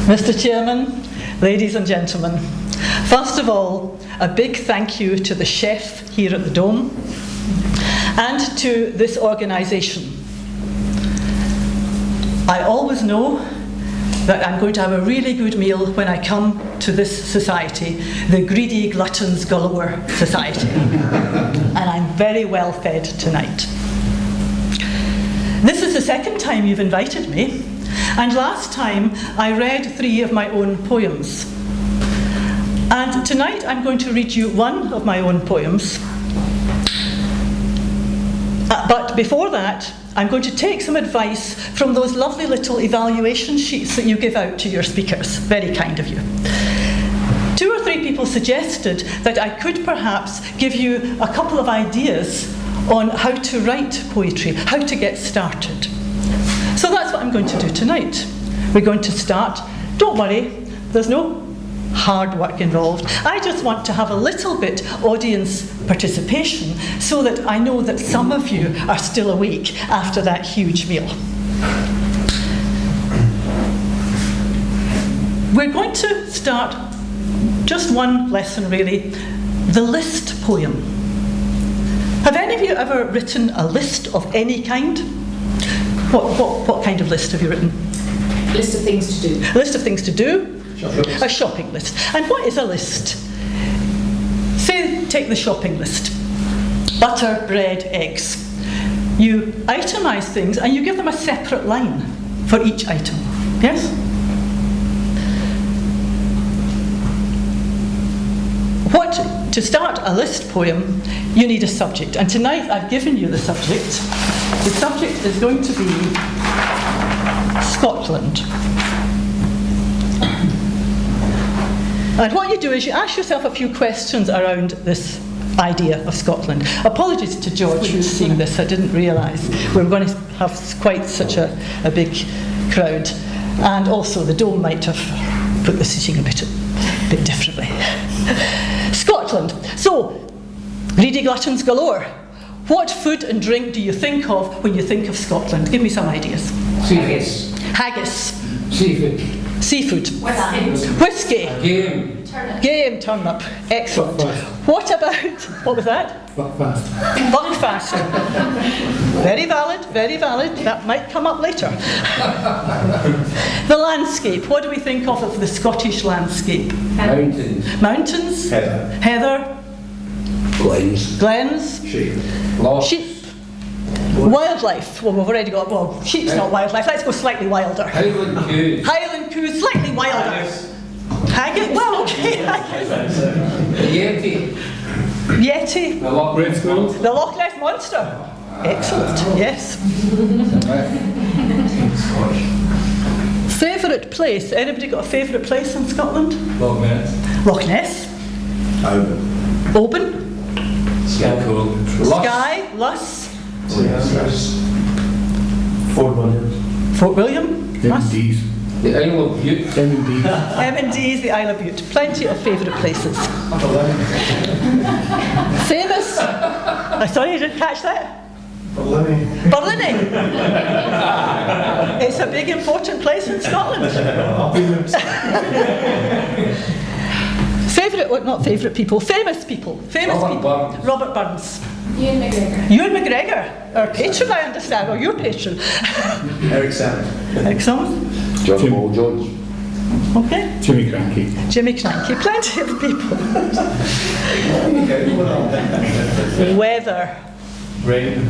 Mr. Chairman, ladies and gentlemen, first of all, a big thank you to the chef here at the Dome and to this organisation. I always know that I'm going to have a really good meal when I come to this society, the Greedy Gluttons Galore Society, and I'm very well fed tonight. This is the second time you've invited me, and last time I read 3 of my own poems. And tonight I'm going to read you one of my own poems. But before that, I'm going to take some advice from those lovely little evaluation sheets that you give out to your speakers. Very kind of you. 2 or 3 people suggested that I could perhaps give you a couple of ideas on how to write poetry, how to get started. So that's what I'm going to do tonight. We're going to start. Don't worry, there's no hard work involved. I just want to have a little bit audience participation so that I know that some of you are still awake after that huge meal. We're going to start just one lesson really, the list poem. Have any of you ever written a list of any kind? What kind of list have you written? List of things to do. A list of things to do? A shopping list. And what is a list? Say, take the shopping list. Butter, bread, eggs. You itemise things and you give them a separate line for each item. Yes? To start a list poem, you need a subject. And tonight I've given you the subject. The subject is going to be Scotland. And what you do is you ask yourself a few questions around this idea of Scotland. Apologies to George who's seeing this, I didn't realise we were going to have quite such a big crowd. And also the Dome might have put the seating a bit differently. Scotland. So, greedy gluttons galore. What food and drink do you think of when you think of Scotland? Give me some ideas. Haggis. Haggis. Seafood. Seafood. Whiskey. Game. Turnip. Game, turnip. Excellent. What about, what was that? Buckfast. Buckfast. Very valid, very valid. That might come up later. The landscape. What do we think of the Scottish landscape? Mountains. Mountains. Heather. Heather. Glens. Glens. Sheep. Lost. Sheep. Wildlife. Well, we've already got, well, sheep's not wildlife. Let's go slightly wilder. Highland coos. Highland coos, slightly wilder. Haggis. Well, okay. Yeti. Yeti. The Loch Ness Monster. The Loch Ness Monster. Excellent, yes. Favourite place? Anybody got a favourite place in Scotland? Loch Ness. Loch Ness. Oban. Oban. Skye. Luss. Fort William. Fort William. Luss. The Isle of Bute. M&D's, the Isle of Bute. Plenty of favourite places. Famous. Sorry, you didn't catch that? Berlin. It's a big important place in Scotland. Favourite, well, not favourite people, famous people. Burns. Robert Burns. Ewan McGregor. Ewan McGregor, our patron, I understand, or your patron. Eric Salmon. Excellent. John Paul Jones. Okay. Jimmy Cranky. Jimmy Cranky, plenty of people. Weather. Rain.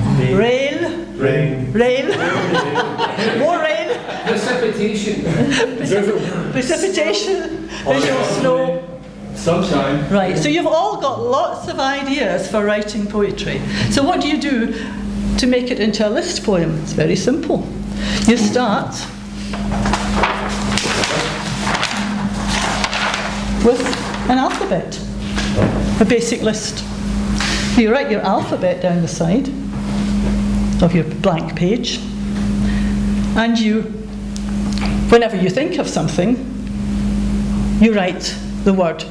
More rain. Precipitation. Precipitation. Visual snow. Sunshine. Right, so you've all got lots of ideas for writing poetry. So what do you do to make it into a list poem? It's very simple. You start with an alphabet, a basic list. You write your alphabet down the side of your blank page, and you, whenever you think of something, you write the word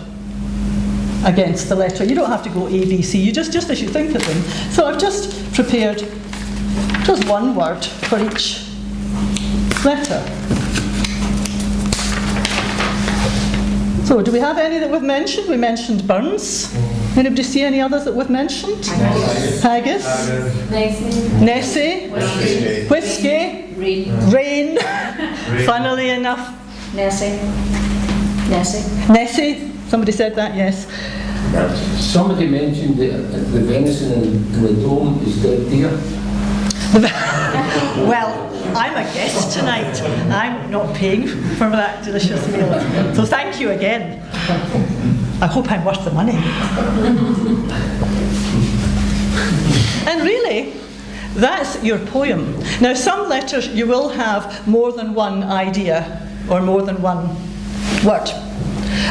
against the letter. You don't have to go A, B, C, you just as you think of them. So I've just prepared just one word for each letter. So, do we have any that we've mentioned? We mentioned Burns. Anybody see any others that we've mentioned? Haggis. Nessie. Whiskey. Rain. Funnily enough. Nessie. Nessie. Somebody said that, yes. Somebody mentioned the venison in the dome is dead deer. Well, I'm a guest tonight. I'm not paying for that delicious meal. So thank you again. I hope I'm worth the money. And really, that's your poem. Now, some letters you will have more than one idea or more than one word.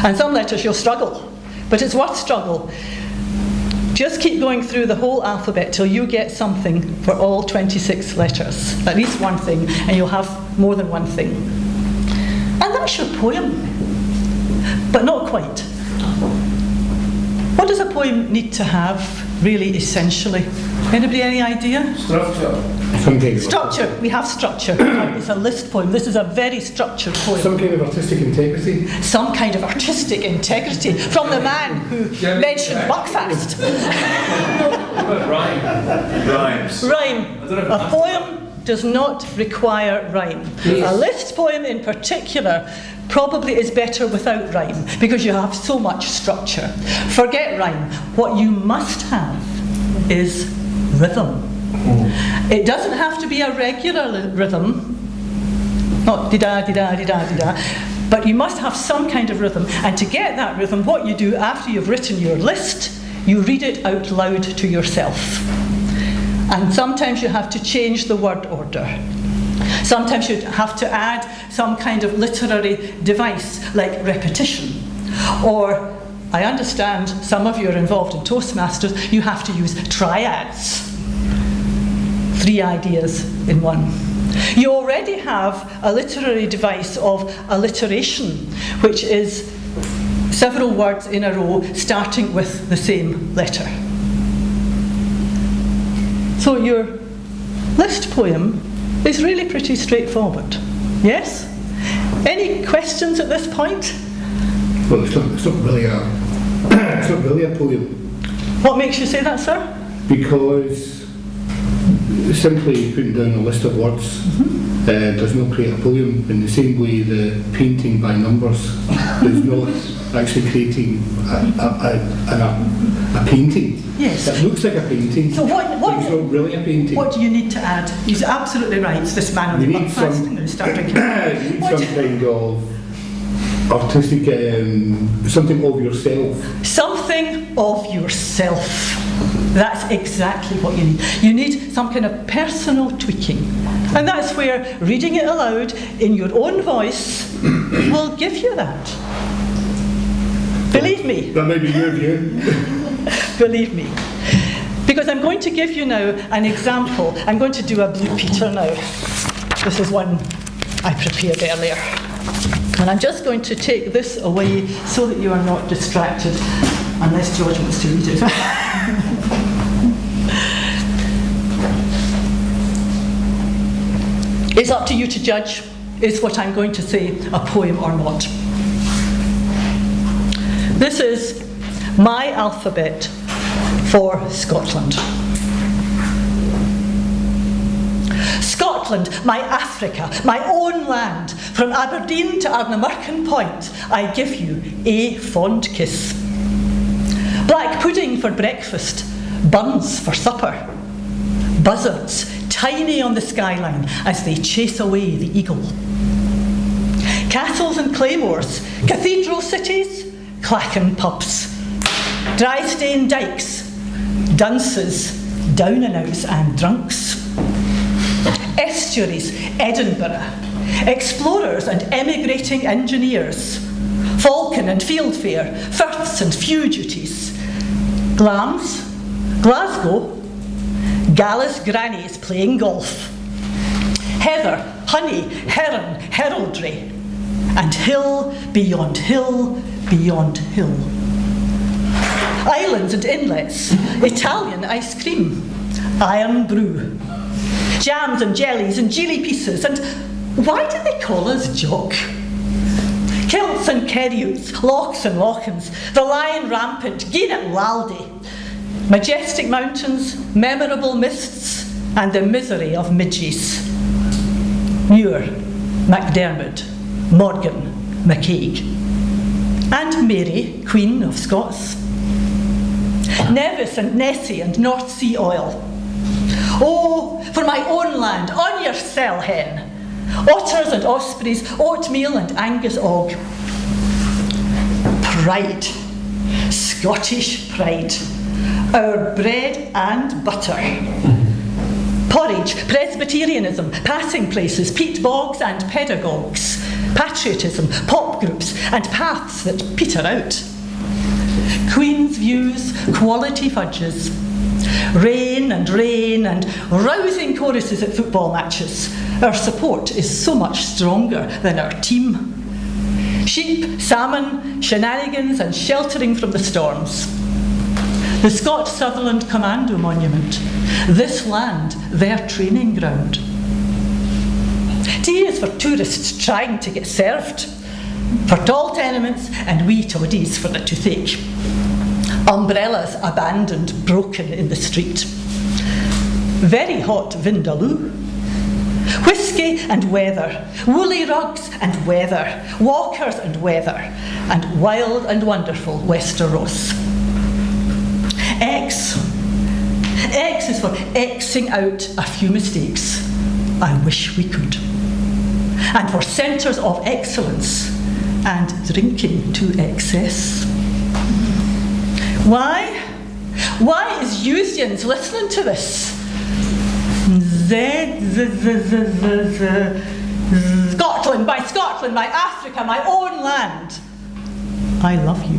And some letters you'll struggle. But it's worth struggle. Just keep going through the whole alphabet till you get something for all 26 letters. At least one thing, and you'll have more than one thing. And that's your poem. But not quite. What does a poem need to have, really, essentially? Anybody any idea? Structure. Structure. We have structure. It's a list poem. This is a very structured poem. Some kind of artistic integrity. Some kind of artistic integrity from the man who mentioned Buckfast. Rhymes. Rhyme. A poem does not require rhyme. A list poem in particular probably is better without rhyme because you have so much structure. Forget rhyme. What you must have is rhythm. It doesn't have to be a regular rhythm, not di-da, di-da, di-da, di-da, but you must have some kind of rhythm. And to get that rhythm, what you do after you've written your list, you read it out loud to yourself. And sometimes you have to change the word order. Sometimes you have to add some kind of literary device like repetition. Or, I understand some of you are involved in Toastmasters, you have to use triads. 3 ideas in one. You already have a literary device of alliteration, which is several words in a row starting with the same letter. So your list poem is really pretty straightforward. Yes? Any questions at this point? Well, it's not really a poem. What makes you say that, sir? Because simply putting down a list of words does not create a poem in the same way the painting by numbers is not actually creating a painting. Yes. It looks like a painting, So but it's not really a painting. what do you need to add? He's absolutely right. It's this man on the You need Buckfast. some- I'm going to start drinking. You need some kind of artistic, something of yourself. Something of yourself. That's exactly what you need. You need some kind of personal tweaking. And that's where reading it aloud in your own voice will give you that. Believe me. That may be your view. Believe me. Because I'm going to give you now an example. I'm going to do a Blue Peter now. This is one I prepared earlier. And I'm just going to take this away so that you are not distracted, unless George wants to read it. It's up to you to judge, is what I'm going to say a poem or not. This is my alphabet for Scotland. Scotland, my Africa, my own land, from Aberdeen to Ardnamurchan Point, I give you a fond kiss. Black pudding for breakfast, buns for supper, buzzards tiny on the skyline as they chase away the eagle. Castles and claymores, cathedral cities, clachan pubs, dry stained dykes, dunces, down and outs and drunks. Estuaries, Edinburgh, explorers and emigrating engineers, falcon and fieldfare, firths and fugitives, glams, Glasgow, Gallus grannies playing golf, heather, honey, heron, heraldry, and hill beyond hill beyond hill. Islands and inlets, Italian ice cream, iron brew, jams and jellies and jelly pieces, and why do they call us jock? kilts and kerriots, lochs and lochans, the lion rampant, gien at laldy, majestic mountains, memorable mists, and the misery of midges. Muir, MacDermid, Morgan, McCaig, and Mary, Queen of Scots. Nevis and Nessie and North Sea oil. Oh, for my own land, on your cell hen, otters and ospreys, oatmeal and Angus og. Pride, Scottish pride, our bread and butter. Porridge, Presbyterianism, passing places, peat bogs and pedagogues, patriotism, pop groups and paths that peter out. Queen's views, quality fudges, rain and rousing choruses at football matches. Our support is so much stronger than our team. Sheep, salmon, shenanigans and sheltering from the storms. The Scott Sutherland Commando Monument, this land, their training ground. Tea is for tourists trying to get served, for tall tenements and wee toddies for the toothache. Umbrellas abandoned, broken in the street. Very hot Vindaloo. Whisky and weather, woolly rugs and weather, walkers and weather, and wild and wonderful Westeros. X. X is for Xing out a few mistakes. I wish we could. And for centres of excellence and drinking to excess. Why? Why is Yousians listening to this? Scotland, my Africa, my own land. I love you.